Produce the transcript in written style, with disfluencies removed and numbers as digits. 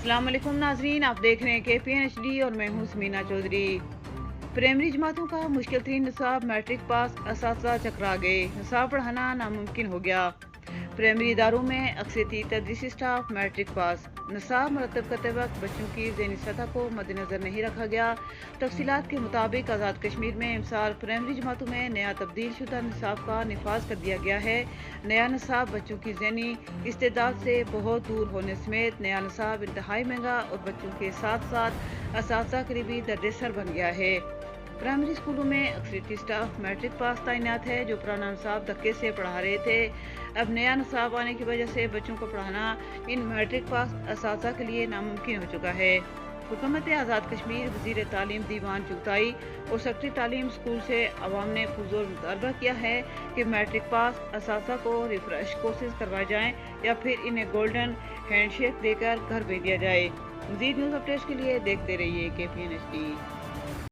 अस्सलाम वालेकुम नाजरीन, आप देख रहे हैं KPNHD और मैं हूँ समीना चौधरी। प्राइमरी जमातों का मुश्किल तरीन निसाब मैट्रिक पास असातिज़ा चकरा गए, निसाब पढ़ाना नामुमकिन हो गया। प्राइमरी इदारों में अक्सरियती तदरीसी स्टाफ मैट्रिक पास, निसाब मुरतब करते वक्त बच्चों की ज़हनी सतह को मद्देनज़र नहीं रखा गया। तफसीलात के मुताबिक आज़ाद कश्मीर में इमसाल प्राइमरी जमातों में नया तब्दील शुदा निसाब का निफाज कर दिया गया है। नया निसाब बच्चों की ज़हनी इस्तेदाद से बहुत दूर होने समेत नया निसाब इंतहाई महंगा और बच्चों के साथ साथ असातिज़ा के लिए भी दर्देसर बन गया है। प्राइमरी स्कूलों में अक्सरियती स्टाफ मैट्रिक पास तैनात है, जो पुराना निसाब धक्के से पढ़ा रहे थे। अब नया निसाब आने की वजह से बच्चों को पढ़ाना इन मैट्रिक पास असातिज़ा के लिए नामुमकिन हो चुका है। हुकूमत आज़ाद कश्मीर, वज़ीर तालीम दीवान चुगताई और सेक्रेटरी तालीम स्कूल से अवाम ने पुरजोर मुतालबा किया है कि मैट्रिक पास असातिज़ा को रिफ्रेश कोर्सेज करवाए जाएँ या फिर इन्हें गोल्डन हैंडशेक देकर घर भेज दिया जाए। मज़ीद न्यूज़ अपडेट्स के लिए देखते रहिए KPNHD।